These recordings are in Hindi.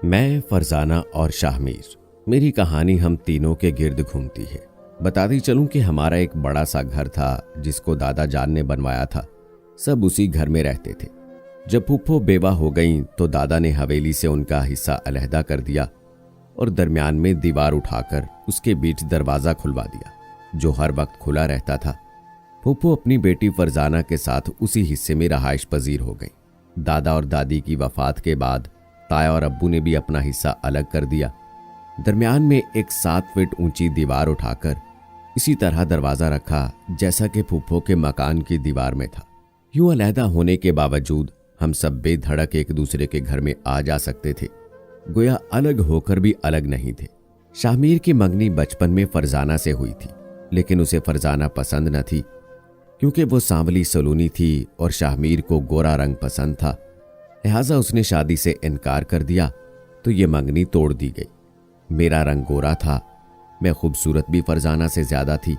मैं, फरजाना और शाहमीर। मेरी कहानी हम तीनों के गिर्द घूमती है। बताती चलूं कि हमारा एक बड़ा सा घर था जिसको दादा जान ने बनवाया था। सब उसी घर में रहते थे। जब फूफो बेवा हो गईं तो दादा ने हवेली से उनका हिस्सा अलहदा कर दिया और दरमियान में दीवार उठाकर उसके बीच दरवाज़ा खुलवा दिया जो हर वक्त खुला रहता था। फूफो अपनी बेटी फरजाना के साथ उसी हिस्से में रहाइश पजीर हो गई। दादा और दादी की वफात के बाद ताया और अब्बू ने भी अपना हिस्सा अलग कर दिया। दरमियान में एक 7 फीट ऊंची दीवार उठाकर इसी तरह दरवाज़ा रखा जैसा कि फूफो के मकान की दीवार में था। यूं अलहदा होने के बावजूद हम सब बेधड़क एक दूसरे के घर में आ जा सकते थे, गोया अलग होकर भी अलग नहीं थे। शाहमीर की मंगनी बचपन में फरजाना से हुई थी, लेकिन उसे फरजाना पसंद न थी क्योंकि वो सांवली सलूनी थी और शाहमीर को गोरा रंग पसंद था। लिहाजा उसने शादी से इनकार कर दिया तो ये मंगनी तोड़ दी गई। मेरा रंग गोरा था, मैं खूबसूरत भी फरजाना से ज्यादा थी।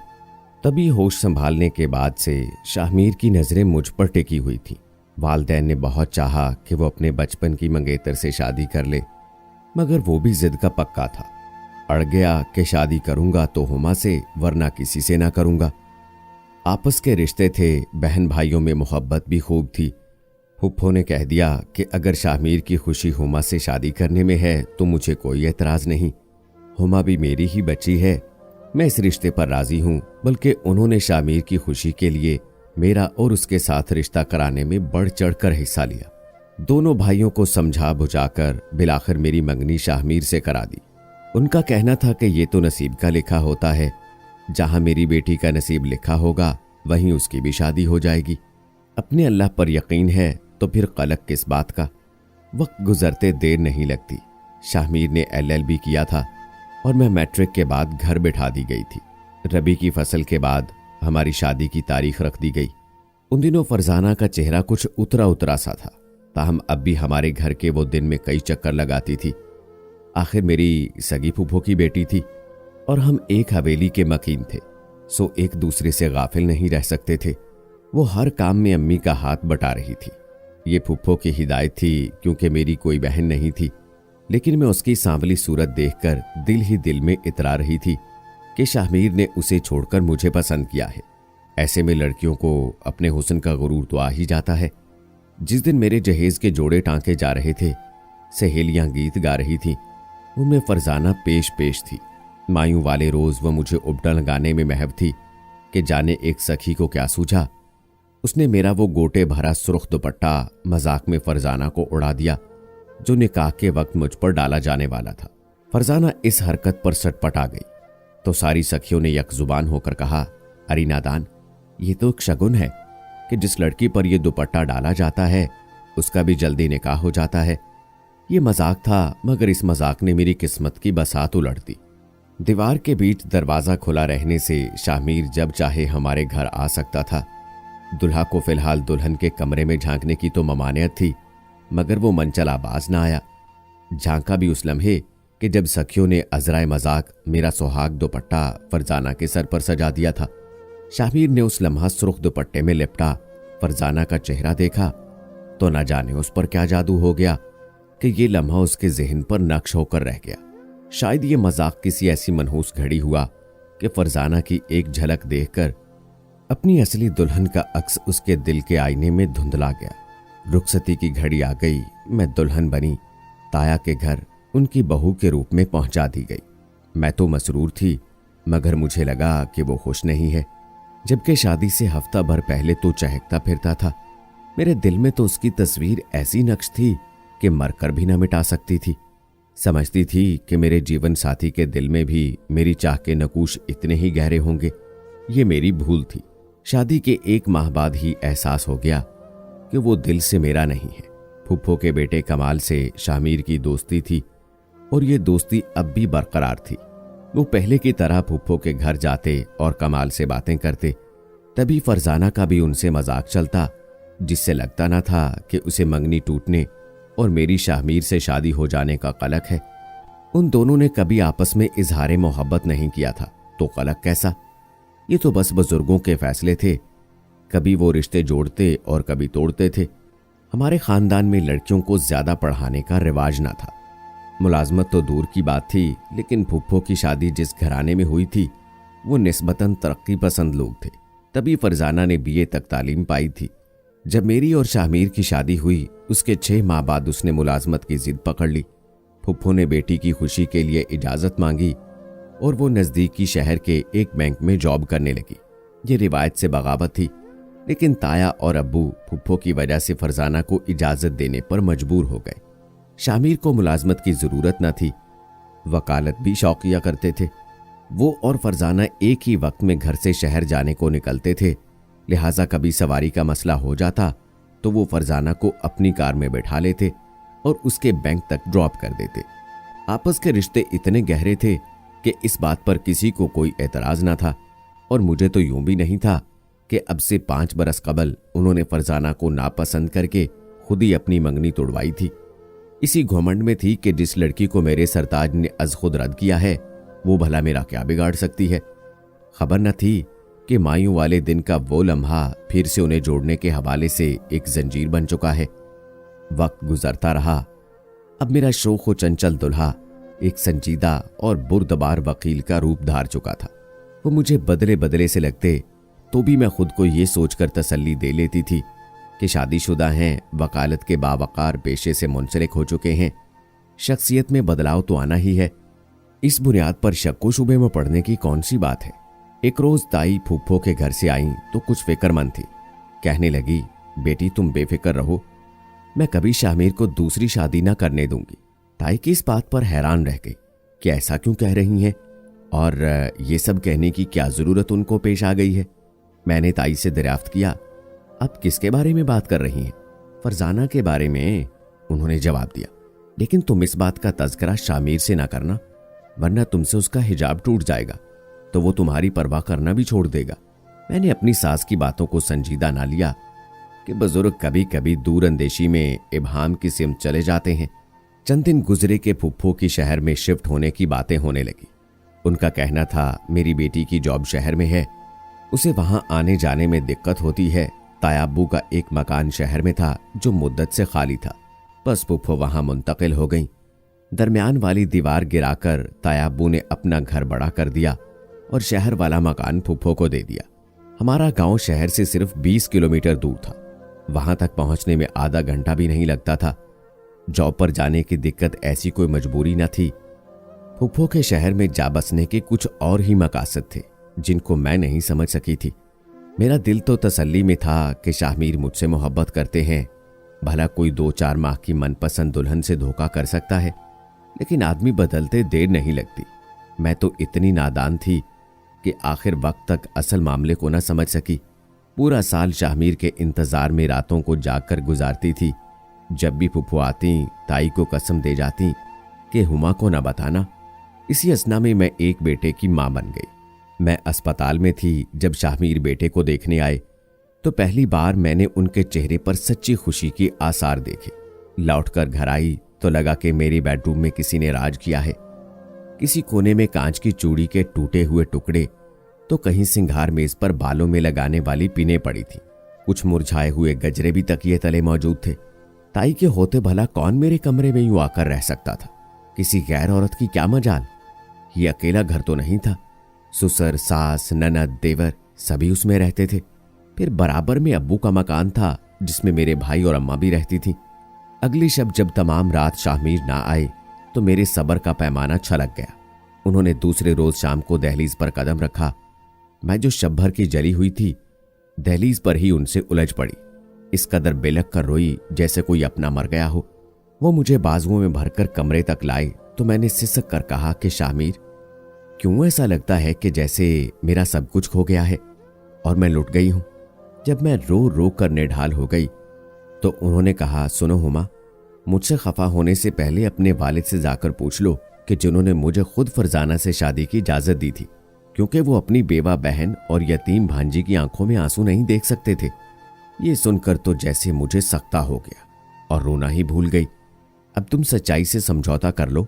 तभी होश संभालने के बाद से शाहमीर की नज़रें मुझ पर टिकी हुई थी। वालदैन ने बहुत चाहा कि वो अपने बचपन की मंगेतर से शादी कर ले, मगर वो भी जिद का पक्का था। अड़ गया कि शादी करूंगा तो हुमा से, वरना किसी से ना करूंगा। आपस के रिश्ते थे, बहन भाइयों में मोहब्बत भी खूब थी। फूफो ने कह दिया कि अगर शाहमीर की खुशी हुमा से शादी करने में है तो मुझे कोई एतराज़ नहीं। हुमा भी मेरी ही बच्ची है, मैं इस रिश्ते पर राजी हूं। बल्कि उन्होंने शाहमीर की खुशी के लिए मेरा और उसके साथ रिश्ता कराने में बढ़ चढ़कर हिस्सा लिया। दोनों भाइयों को समझा बुझाकर बिलाखिर मेरी मंगनी शाहमीर से करा दी। उनका कहना था कि ये तो नसीब का लिखा होता है, जहां मेरी बेटी का नसीब लिखा होगा वहीं उसकी भी शादी हो जाएगी। अपने अल्लाह पर यकीन है तो फिर कलक किस बात का। वक्त गुजरते देर नहीं लगती। शाहमीर ने LLB किया था और मैं मैट्रिक के बाद घर बैठा दी गई थी। रबी की फसल के बाद हमारी शादी की तारीख रख दी गई। उन दिनों फरजाना का चेहरा कुछ उतरा उतरा सा था, ताहम अब भी हमारे घर के वो दिन में कई चक्कर लगाती थी। आखिर मेरी सगी फूफो की बेटी थी और हम एक हवेली के मकीन थे, सो एक दूसरे से गाफिल नहीं रह सकते थे। वो हर काम में अम्मी का हाथ बटा रही थी। ये फूफो की हिदायत थी क्योंकि मेरी कोई बहन नहीं थी, लेकिन मैं उसकी सांवली सूरत देखकर दिल ही दिल में इतरा रही थी कि शाहमीर ने उसे छोड़कर मुझे पसंद किया है। ऐसे में लड़कियों को अपने हुस्न का गुरूर तो आ ही जाता है। जिस दिन मेरे जहेज के जोड़े टांके जा रहे थे, सहेलियां गीत गा रही थीं, उनमें फरजाना पेश पेश थी। मायूं वाले रोज वह मुझे उपटा लगाने में महव थी कि जाने एक सखी को क्या सूझा। उसने मेरा वो गोटे भरा सुर्ख दुपट्टा मजाक में फरजाना को उड़ा दिया जो निकाह के वक्त मुझ पर डाला जाने वाला था। फरजाना इस हरकत पर सटपटा गई तो सारी सखियों ने यकजुबान होकर कहा, अरे नादान, ये तो एक शगुन है कि जिस लड़की पर यह दुपट्टा डाला जाता है उसका भी जल्दी निकाह हो जाता है। ये मजाक था, मगर इस मजाक ने मेरी किस्मत की बसात उलट दी। दीवार के बीच दरवाजा खुला रहने से शाहमीर जब चाहे हमारे घर आ सकता था। दुल्हा को फिलहाल दुल्हन के कमरे में झांकने की तो ममानियत थी, मगर वो मनचला बाज ना आया। झांका भी उस लम्हे कि जब सखियों ने अजराए मजाक मेरा सुहाग दुपट्टा फरजाना के सर पर सजा दिया था। शाहमीर ने उस लम्हा सुर्ख दुपट्टे में लिपटा फरजाना का चेहरा देखा तो न जाने उस पर क्या जादू हो गया कि ये लम्हा उसके जहन पर नक्श होकर रह गया। शायद ये मजाक किसी ऐसी मनहूस घड़ी हुआ कि फरजाना की एक झलक देखकर अपनी असली दुल्हन का अक्स उसके दिल के आईने में धुंधला गया। रुखसती की घड़ी आ गई, मैं दुल्हन बनी। ताया के घर उनकी बहू के रूप में पहुंचा दी गई। मैं तो मसरूर थी, मगर मुझे लगा कि वो खुश नहीं है, जबकि शादी से हफ्ता भर पहले तो चहकता फिरता था। मेरे दिल में तो उसकी तस्वीर ऐसी नक्श थी कि मरकर भी न मिटा सकती थी। समझती थी कि मेरे जीवन साथी के दिल में भी मेरी चाह के नकूश इतने ही गहरे होंगे। ये मेरी भूल थी। शादी के 1 माह बाद ही एहसास हो गया कि वो दिल से मेरा नहीं है। फूफो के बेटे कमाल से शाहमीर की दोस्ती थी और ये दोस्ती अब भी बरकरार थी। वो पहले की तरह फूफो के घर जाते और कमाल से बातें करते। तभी फरजाना का भी उनसे मजाक चलता, जिससे लगता न था कि उसे मंगनी टूटने और मेरी शाहमीर से शादी हो जाने का कलक है। उन दोनों ने कभी आपस में इजहार मोहब्बत नहीं किया था, तो कलक कैसा? ये तो बस बुजुर्गों के फैसले थे। कभी वो रिश्ते जोड़ते और कभी तोड़ते थे। हमारे खानदान में लड़कियों को ज्यादा पढ़ाने का रिवाज ना था। मुलाजमत तो दूर की बात थी, लेकिन फुप्पो की शादी जिस घराने में हुई थी वो निस्बतन तरक्की पसंद लोग थे। तभी फरजाना ने बीए तक तालीम पाई थी। जब मेरी और शाहमीर की शादी हुई उसके 6 माह बाद उसने मुलाजमत की जिद पकड़ ली। फुप्पो ने बेटी की खुशी के लिए इजाज़त मांगी और वो नज़दीकी शहर के एक बैंक में जॉब करने लगी। ये रिवायत से बगावत थी, लेकिन ताया और अब्बू फुप्पो की वजह से फरजाना को इजाज़त देने पर मजबूर हो गए। शामिर को मुलाजमत की ज़रूरत न थी, वकालत भी शौकिया करते थे। वो और फरजाना एक ही वक्त में घर से शहर जाने को निकलते थे, लिहाजा कभी सवारी का मसला हो जाता तो वो फरजाना को अपनी कार में बैठा लेते और उसके बैंक तक ड्रॉप कर देते। आपस के रिश्ते इतने गहरे थे कि इस बात पर किसी को कोई एतराज़ न था, और मुझे तो यूं भी नहीं था कि अब से 5 बरस कबल उन्होंने फरजाना को नापसंद करके खुद ही अपनी मंगनी तोड़वाई थी। इसी घमंड में थी कि जिस लड़की को मेरे सरताज ने अज खुद रद्द किया है वो भला मेरा क्या बिगाड़ सकती है। खबर न थी कि मायूं वाले दिन का वो लम्हा फिर से उन्हें जोड़ने के हवाले से एक जंजीर बन चुका है। वक्त गुजरता रहा। अब मेरा शोख व चंचल दुल्हा एक संजीदा और बुर्दबार वकील का रूप धार चुका था। वो मुझे बदले बदले से लगते तो भी मैं खुद को ये सोचकर तसल्ली दे लेती थी कि शादीशुदा हैं, वकालत के बावकार पेशे से मुंसलिक हो चुके हैं, शख्सियत में बदलाव तो आना ही है। इस बुनियाद पर शक्को शुबे में पड़ने की कौन सी बात है। एक रोज ताई फूफो के घर से आई तो कुछ फिक्रमंद थी। कहने लगी, बेटी तुम बेफिक्र रहो, मैं कभी शामिर को दूसरी शादी ना करने दूंगी। ताई की इस बात पर हैरान रह गई कि ऐसा क्यों कह रही हैं और ये सब कहने की क्या जरूरत उनको पेश आ गई है। मैंने ताई से दरियाफ्त किया, अब किसके बारे में बात कर रही हैं? फरजाना के बारे में, उन्होंने जवाब दिया। लेकिन तुम इस बात का तज़किरा शामिर से ना करना, वरना तुमसे उसका हिजाब टूट जाएगा तो वो तुम्हारी परवाह करना भी छोड़ देगा। मैंने अपनी सास की बातों को संजीदा ना लिया कि बुजुर्ग कभी कभी दूर अंदेशी में इबहाम की सिम चले जाते हैं। चंद दिन गुजरे के फुप्पो की शहर में शिफ्ट होने की बातें होने लगी। उनका कहना था मेरी बेटी की जॉब शहर में है, उसे वहां आने जाने में दिक्कत होती है। तायाब्बू का एक मकान शहर में था जो मुद्दत से खाली था, बस फुप्पो वहां मुंतकिल हो गई। दरमियान वाली दीवार गिराकर तायाब्बू ने अपना घर बड़ा कर दिया और शहर वाला मकान फुप्पो को दे दिया। हमारा गांव शहर से सिर्फ 20 किलोमीटर दूर था। वहां तक पहुंचने में आधा घंटा भी नहीं लगता था। जॉब पर जाने की दिक्कत ऐसी कोई मजबूरी न थी। फुप्पो के शहर में जा बसने के कुछ और ही मकासद थे जिनको मैं नहीं समझ सकी थी। मेरा दिल तो तसल्ली में था कि शाहमीर मुझसे मोहब्बत करते हैं, भला कोई 2-4 माह की मनपसंद दुल्हन से धोखा कर सकता है। लेकिन आदमी बदलते देर नहीं लगती। मैं तो इतनी नादान थी कि आखिर वक्त तक असल मामले को न समझ सकी। पूरा साल शाहमीर के इंतजार में रातों को जागकर गुजारती थी। जब भी फुप्पो आती ताई को कसम दे जाती कि हुमा को न बताना। इसी असना में मैं एक बेटे की मां बन गई। मैं अस्पताल में थी जब शाहमीर बेटे को देखने आए तो पहली बार मैंने उनके चेहरे पर सच्ची खुशी के आसार देखे। लौटकर घर आई तो लगा कि मेरे बेडरूम में किसी ने राज किया है। किसी कोने में कांच की चूड़ी के टूटे हुए टुकड़े तो कहीं सिंगार मेज पर बालों में लगाने वाली पिने पड़ी थी। कुछ मुरझाए हुए गजरे भी तकिए तले मौजूद थे। ताई के होते भला कौन मेरे कमरे में यूं आकर रह सकता था? किसी गैर औरत की क्या मजाल। ये अकेला घर तो नहीं था। ससुर, सास, ननद, देवर सभी उसमें रहते थे। फिर बराबर में अब्बू का मकान था जिसमें मेरे भाई और अम्मा भी रहती थी। अगली शब जब तमाम रात शाहमीर ना आए तो मेरे सब्र का पैमाना छलक गया। उन्होंने दूसरे रोज शाम को दहलीज पर कदम रखा। मैं जो शब भर की जली हुई थी दहलीज पर ही उनसे उलझ पड़ी। इस कदर बेलक कर रोई जैसे कोई अपना मर गया हो। वो मुझे बाजुओं में भरकर कमरे तक लाए तो मैंने सिसक कर कहा कि शाहमीर, क्यों ऐसा लगता है कि जैसे मेरा सब कुछ खो गया है और मैं लुट गई हूं। जब मैं रो रो कर निढाल हो गई तो उन्होंने कहा, सुनो हुमा, मुझसे खफा होने से पहले अपने वालिद से जाकर पूछ लो कि जिन्होंने मुझे खुद फरजाना से शादी की इजाजत दी थी, क्योंकि वो अपनी बेवा बहन और यतीम भांजी की आंखों में आंसू नहीं देख सकते थे। ये सुनकर तो जैसे मुझे सख्ता हो गया और रोना ही भूल गई। अब तुम सच्चाई से समझौता कर लो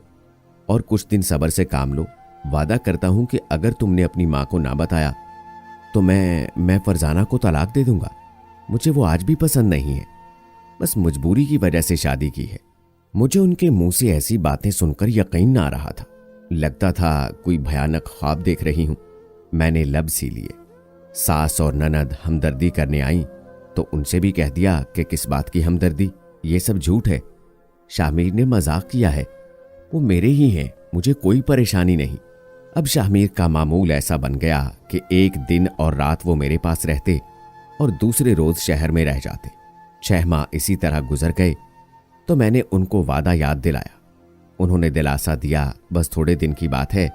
और कुछ दिन सब्र से काम लो। वादा करता हूं कि अगर तुमने अपनी मां को ना बताया तो मैं फरजाना को तलाक दे दूंगा। मुझे वो आज भी पसंद नहीं है, बस मजबूरी की वजह से शादी की है। मुझे उनके मुंह से ऐसी बातें सुनकर यकीन ना आ रहा था। लगता था कोई भयानक ख्वाब देख रही हूं। मैंने लब सी लिए। सास और ननद हमदर्दी करने आई तो उनसे भी कह दिया कि किस बात की हमदर्दी, ये सब झूठ है। शाहमीर ने मजाक किया है, वो मेरे ही हैं, मुझे कोई परेशानी नहीं। अब शाहमीर का मामूल ऐसा बन गया कि एक दिन और रात वो मेरे पास रहते और दूसरे रोज शहर में रह जाते। 6 माह इसी तरह गुजर गए तो मैंने उनको वादा याद दिलाया। उन्होंने दिलासा दिया, बस थोड़े दिन की बात है।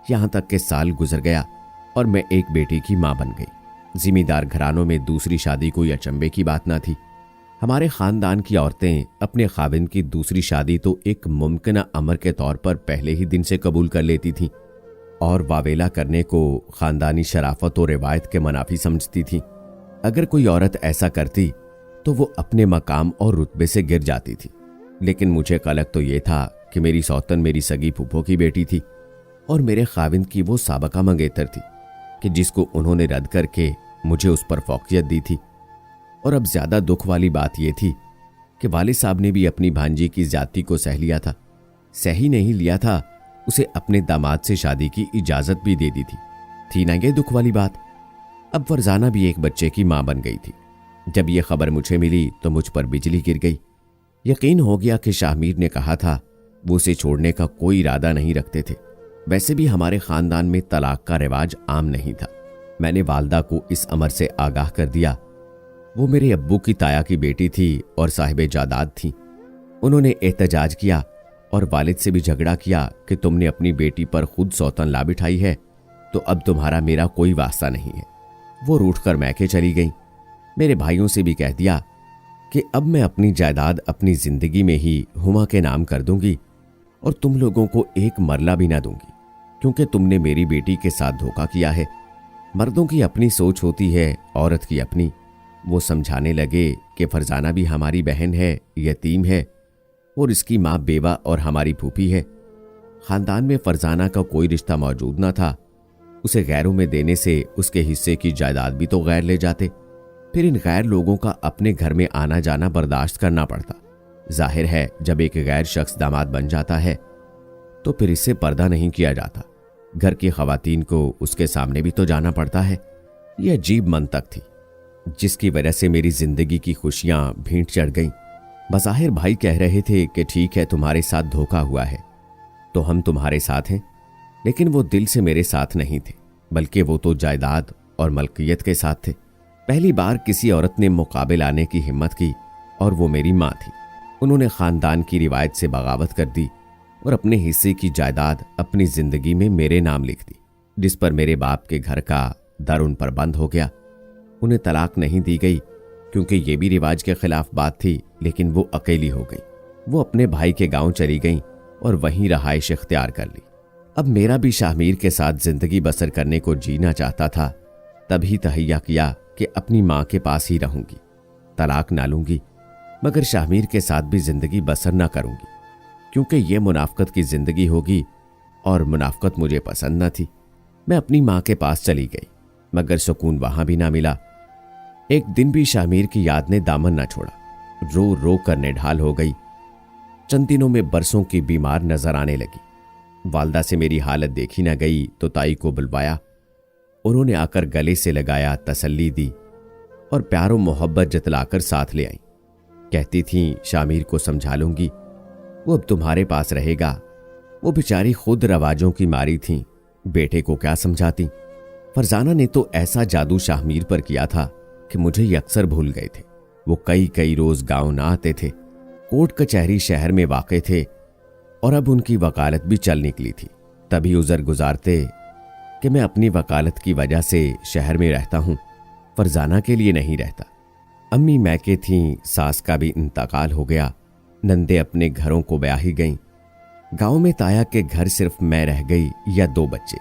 यहां तक के साल गुजर गया और मैं एक बेटी की मां बन गई। जिम्मेदार घरानों में दूसरी शादी कोई अचंभे की बात ना थी। हमारे खानदान की औरतें अपने खाविंद की दूसरी शादी तो एक मुमकिन अमर के तौर पर पहले ही दिन से कबूल कर लेती थीं और वावेला करने को खानदानी शराफत और रिवायत के मुनाफी समझती थी। अगर कोई औरत ऐसा करती तो वो अपने मकाम और रुतबे से गिर जाती थी। लेकिन मुझे कलक तो ये था कि मेरी सौतन मेरी सगी फूफो की बेटी थी और मेरे खाविंद की वो साबका मंगेतर थी कि जिसको उन्होंने रद्द करके मुझे उस पर फौकियत दी थी। और अब ज्यादा दुख वाली बात यह थी कि वालिद साहब ने भी अपनी भांजी की ज्यादती को सह लिया था। सही नहीं लिया था, उसे अपने दामाद से शादी की इजाजत भी दे दी थी ना ये दुख वाली बात। अब फरजाना भी एक बच्चे की मां बन गई थी। जब यह खबर मुझे मिली तो मुझ पर बिजली गिर गई। यकीन हो गया कि शाहमीर ने कहा था वो उसे छोड़ने का कोई इरादा नहीं रखते थे। वैसे भी हमारे खानदान में तलाक का रिवाज आम नहीं था। मैंने वालदा को इस अमर से आगाह कर दिया। वो मेरे अब्बू की ताया की बेटी थी और साहिबे जायदाद थी। उन्होंने एहतजाज किया और वालिद से भी झगड़ा किया कि तुमने अपनी बेटी पर खुद सौतन ला बिठाई है तो अब तुम्हारा मेरा कोई वास्ता नहीं है। वो रूठ कर मैके चली गई। मेरे भाइयों से भी कह दिया कि अब मैं अपनी जायदाद अपनी जिंदगी में ही हुमा के नाम कर दूंगी और तुम लोगों को एक मरला भी ना दूंगी, क्योंकि तुमने मेरी बेटी के साथ धोखा किया है। मर्दों की अपनी सोच होती है, औरत की अपनी। वो समझाने लगे कि फरजाना भी हमारी बहन है, यतीम है और इसकी माँ बेवा और हमारी फूफी है। खानदान में फरजाना का कोई रिश्ता मौजूद ना था। उसे गैरों में देने से उसके हिस्से की जायदाद भी तो गैर ले जाते। फिर इन गैर लोगों का अपने घर में आना जाना बर्दाश्त करना पड़ता। जाहिर है जब एक गैर शख्स दामाद बन जाता है तो फिर इससे पर्दा नहीं किया जाता। घर की खवातीन को उसके सामने भी तो जाना पड़ता है। यह अजीब मंतक थी जिसकी वजह से मेरी जिंदगी की खुशियां भींट चढ़ गईं। बज़ाहिर भाई कह रहे थे कि ठीक है तुम्हारे साथ धोखा हुआ है तो हम तुम्हारे साथ हैं, लेकिन वो दिल से मेरे साथ नहीं थे, बल्कि वो तो जायदाद और मलकियत के साथ थे। पहली बार किसी औरत ने मुकाबिल आने की हिम्मत की और वो मेरी माँ थी। उन्होंने खानदान की रिवायत से बगावत कर दी और अपने हिस्से की जायदाद अपनी जिंदगी में मेरे नाम लिख दी, जिस पर मेरे बाप के घर का दर उन पर बंद हो गया। उन्हें तलाक नहीं दी गई क्योंकि ये भी रिवाज के खिलाफ बात थी, लेकिन वो अकेली हो गई। वो अपने भाई के गांव चली गई और वहीं रहाइश इख्तियार कर ली। अब मेरा भी शाहमीर के साथ जिंदगी बसर करने को जीना चाहता था। तभी तहैया किया कि अपनी माँ के पास ही रहूंगी, तलाक ना लूंगी, मगर शाहमीर के साथ भी जिंदगी बसर ना करूंगी, क्योंकि ये मुनाफकत की जिंदगी होगी और मुनाफकत मुझे पसंद न थी। मैं अपनी माँ के पास चली गई, मगर सुकून वहां भी ना मिला। एक दिन भी शाहमीर की याद ने दामन ना छोड़ा। रो रो कर निढाल हो गई। चंद दिनों में बरसों की बीमार नजर आने लगी। वालदा से मेरी हालत देखी ना गई तो ताई को बुलवाया। उन्होंने आकर गले से लगाया, तसल्ली दी और प्यारो मोहब्बत जतलाकर साथ ले आई। कहती थीं शाहमीर को समझा लूंगी, वो अब तुम्हारे पास रहेगा। वो बेचारी खुद रवाजों की मारी थीं, बेटे को क्या समझाती। फरजाना ने तो ऐसा जादू शाहमीर पर किया था कि मुझे ये अक्सर भूल गए थे। वो कई कई रोज गांव ना आते थे। कोर्ट कचहरी शहर में वाक़े थे और अब उनकी वकालत भी चल निकली थी। तभी उज़र गुजारते कि मैं अपनी वकालत की वजह से शहर में रहता हूं, फरजाना के लिए नहीं रहता। अम्मी मैके थीं, सास का भी इंतकाल हो गया, नंदे अपने घरों को ब्याही गईं। गांव में ताया के घर सिर्फ मैं रह गई या 2 बच्चे।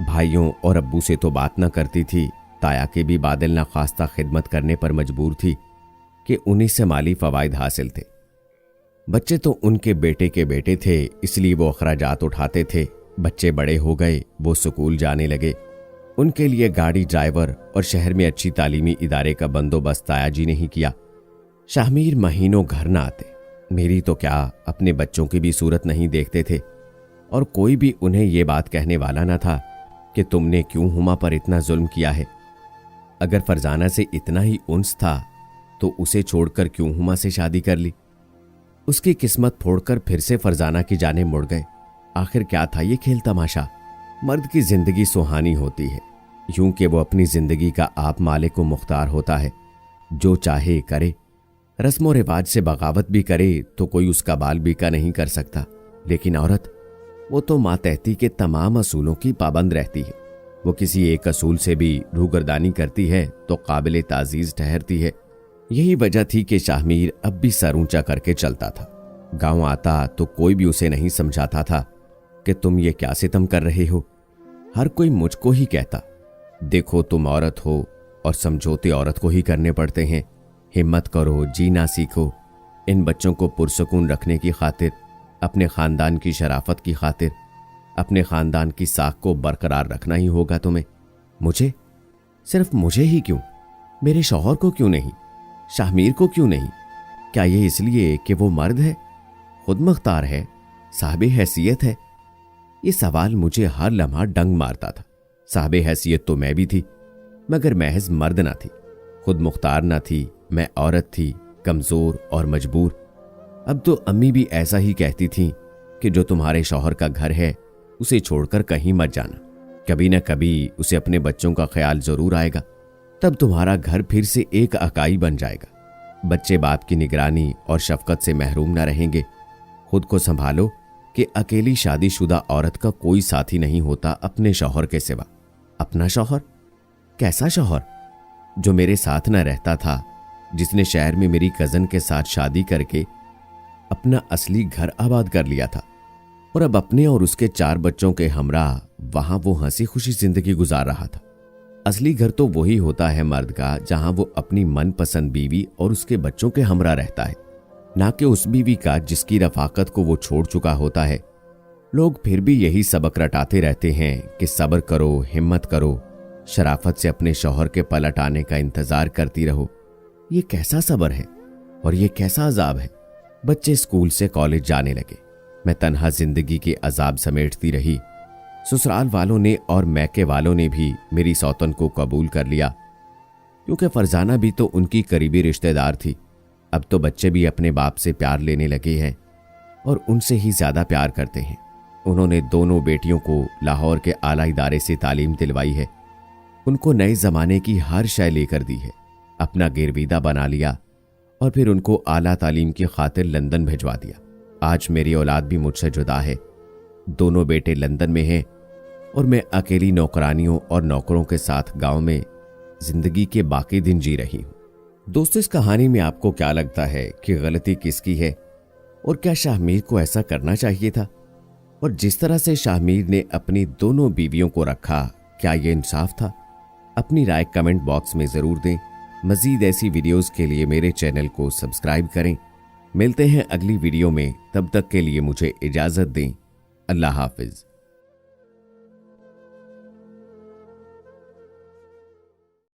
भाइयों और अब्बू से तो बात न करती थी। ताया के भी बादल न खास्ता खिदमत करने पर मजबूर थी कि उन्हीं से माली फवायद हासिल थे। बच्चे तो उनके बेटे के बेटे थे, इसलिए वो अखराजात उठाते थे। बच्चे बड़े हो गए, वो स्कूल जाने लगे। उनके लिए गाड़ी, ड्राइवर और शहर में अच्छी तालीमी इदारे का बंदोबस्त ताया जी ने ही किया। शाहमीर महीनों घर न आते, मेरी तो क्या, अपने बच्चों की भी सूरत नहीं देखते थे और कोई भी उन्हें ये बात कहने वाला ना था कि तुमने क्यों हुमा पर इतना जुल्म किया है। अगर फरजाना से इतना ही उन्स था तो उसे छोड़कर क्यों हुमा से शादी कर ली। उसकी किस्मत फोड़कर फिर से फरजाना की जाने मुड़ गए। आखिर क्या था ये खेल तमाशा। मर्द की जिंदगी सुहानी होती है, यूं कि वो अपनी जिंदगी का आप मालिक व मुख्तार होता है, जो चाहे करे। रस्मो रिवाज से बगावत भी करे तो कोई उसका बाल बीका नहीं कर सकता। लेकिन औरत, वो तो मातहती के तमाम असूलों की पाबंद रहती है। वो किसी एक असूल से भी रूगर्दानी करती है तो काबिल ताजीज ठहरती है। यही वजह थी कि शाहमीर अब भी सर ऊंचा करके चलता था। गांव आता तो कोई भी उसे नहीं समझाता था कि तुम ये क्या सितम कर रहे हो। हर कोई मुझको ही कहता, देखो तुम औरत हो और समझौते औरत को ही करने पड़ते हैं। हिम्मत करो, जीना सीखो। इन बच्चों को पुरसकून रखने की खातिर, अपने खानदान की शराफत की खातिर, अपने खानदान की साख को बरकरार रखना ही होगा तुम्हें। मुझे, सिर्फ मुझे ही क्यों? मेरे शौहर को क्यों नहीं? शाहमीर को क्यों नहीं? क्या ये इसलिए कि वो मर्द है, खुद मुख्तार है, साहिब हैसियत है? ये सवाल मुझे हर लम्हा डंग मारता था। साहिब हैसियत तो मैं भी थी, मगर महज मर्द ना थी, खुद मुख्तार ना थी। मैं औरत थी, कमजोर और मजबूर। अब तो अम्मी भी ऐसा ही कहती थीं कि जो तुम्हारे शौहर का घर है उसे छोड़कर कहीं मत जाना। कभी न कभी उसे अपने बच्चों का ख्याल जरूर आएगा, तब तुम्हारा घर फिर से एक अकाई बन जाएगा। बच्चे बाप की निगरानी और शफकत से महरूम न रहेंगे। खुद को संभालो कि अकेली शादीशुदा औरत का कोई साथी नहीं होता अपने शौहर के सिवा। अपना शौहर? कैसा शौहर? जो मेरे साथ न रहता था, जिसने शहर में मेरी कजन के साथ शादी करके अपना असली घर आबाद कर लिया था और अब अपने और उसके 4 बच्चों के हमराह वहां वो हंसी खुशी जिंदगी गुजार रहा था। असली घर तो वही होता है मर्द का जहां वो अपनी मनपसंद बीवी और उसके बच्चों के हमराह रहता है, ना कि उस बीवी का जिसकी रफाकत को वो छोड़ चुका होता है। लोग फिर भी यही सबक रटाते रहते हैं कि सब्र करो, हिम्मत करो, शराफत से अपने शौहर के पलट आने का इंतजार करती रहो। ये कैसा सब्र है और ये कैसा अजाब है। बच्चे स्कूल से कॉलेज जाने लगे, मैं तन्हा जिंदगी के अजाब समेटती रही। ससुराल वालों ने और मैके वालों ने भी मेरी सौतन को कबूल कर लिया, क्योंकि फरजाना भी तो उनकी करीबी रिश्तेदार थी। अब तो बच्चे भी अपने बाप से प्यार लेने लगे हैं और उनसे ही ज्यादा प्यार करते हैं। उन्होंने दोनों बेटियों को लाहौर के आला इदारे से तालीम दिलवाई है। उनको नए जमाने की हर शय लेकर दी है, अपना गिरवीदा बना लिया और फिर उनको आला तालीम की खातिर लंदन भिजवा दिया। आज मेरी औलाद भी मुझसे जुदा है। दोनों बेटे लंदन में हैं और मैं अकेली नौकरानियों और नौकरों के साथ गांव में जिंदगी के बाकी दिन जी रही हूं। दोस्तों, इस कहानी में आपको क्या लगता है कि गलती किसकी है और क्या शाहमीर को ऐसा करना चाहिए था? और जिस तरह से शाहमीर ने अपनी दोनों बीवियों को रखा, क्या यह इंसाफ था? अपनी राय कमेंट बॉक्स में जरूर दें। मजीद ऐसी वीडियोस के लिए मेरे चैनल को सब्सक्राइब करें। मिलते हैं अगली वीडियो में, तब तक के लिए मुझे इजाजत दें। अल्लाह हाफिज।